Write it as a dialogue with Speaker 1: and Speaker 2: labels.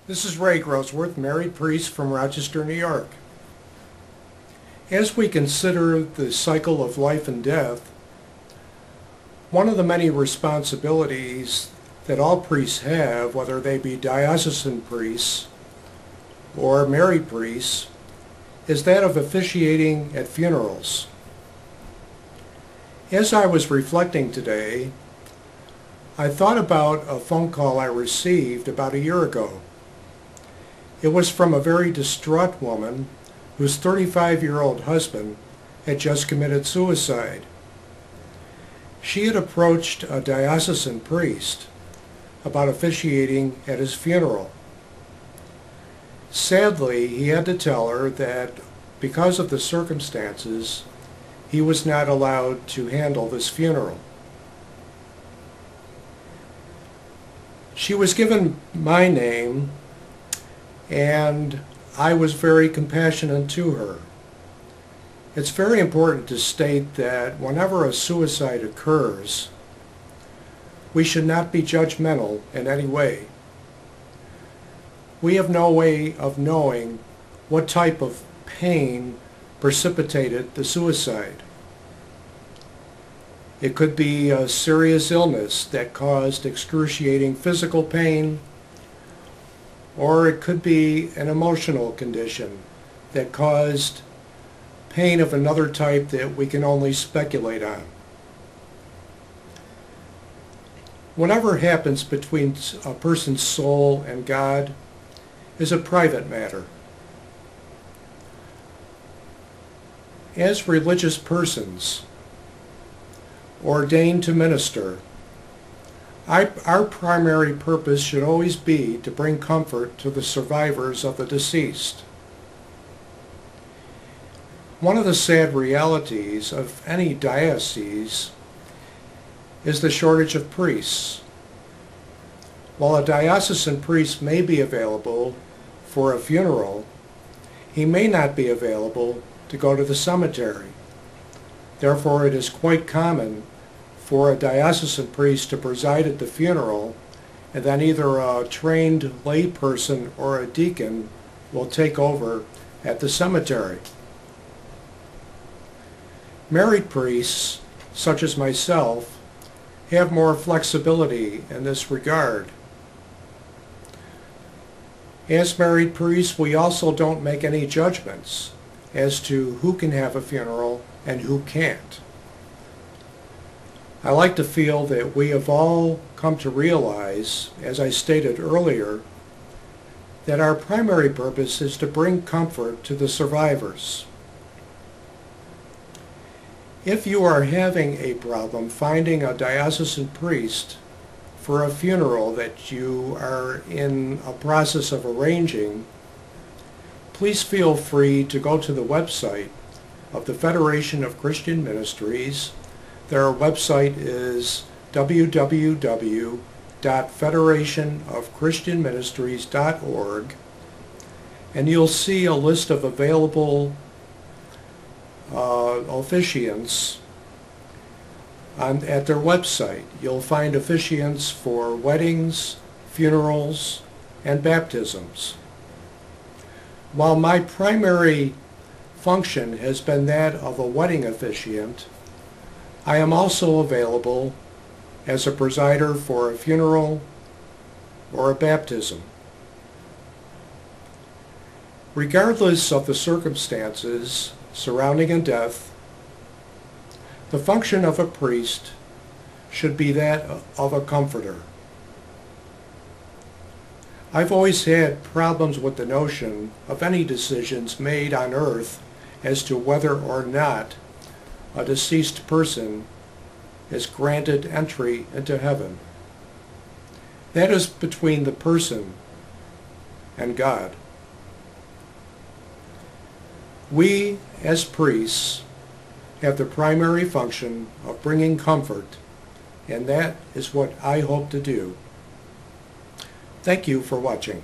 Speaker 1: This is Ray Grosswirth, married priest from Rochester, New York. As we consider the cycle of life and death, one of the many responsibilities that all priests have, whether they be diocesan priests or married priests, is that of officiating at funerals. As I was reflecting today, I thought about a phone call I received about a year ago. It was from a very distraught woman whose 35-year-old husband had just committed suicide. She had approached a diocesan priest about officiating at his funeral. Sadly, he had to tell her that because of the circumstances, he was not allowed to handle this funeral. She was given my name, and I was very compassionate to her. It's very important to state that whenever a suicide occurs, we should not be judgmental in any way. We have no way of knowing what type of pain precipitated the suicide. It could be a serious illness that caused excruciating physical pain, or it could be an emotional condition that caused pain of another type that we can only speculate on. Whatever happens between a person's soul and God is a private matter. As religious persons ordained to minister, our primary purpose should always be to bring comfort to the survivors of the deceased. One of the sad realities of any diocese is the shortage of priests. While a diocesan priest may be available for a funeral, he may not be available to go to the cemetery. Therefore, it is quite common for a diocesan priest to preside at the funeral, and then either a trained layperson or a deacon will take over at the cemetery. Married priests, such as myself, have more flexibility in this regard. As married priests, we also don't make any judgments as to who can have a funeral and who can't. I like to feel that we have all come to realize, as I stated earlier, that our primary purpose is to bring comfort to the survivors. If you are having a problem finding a diocesan priest for a funeral that you are in a process of arranging, please feel free to go to the website of the Federation of Christian Ministries. Their website is www.federationofchristianministries.org, and you'll see a list of available officiants at their website. You'll find officiants for weddings, funerals, and baptisms. While my primary function has been that of a wedding officiant, I am also available as a presider for a funeral or a baptism. Regardless of the circumstances surrounding a death, the function of a priest should be that of a comforter. I've always had problems with the notion of any decisions made on earth as to whether or not a deceased person is granted entry into heaven. That is between the person and God. We, as priests, have the primary function of bringing comfort, and that is what I hope to do. Thank you for watching.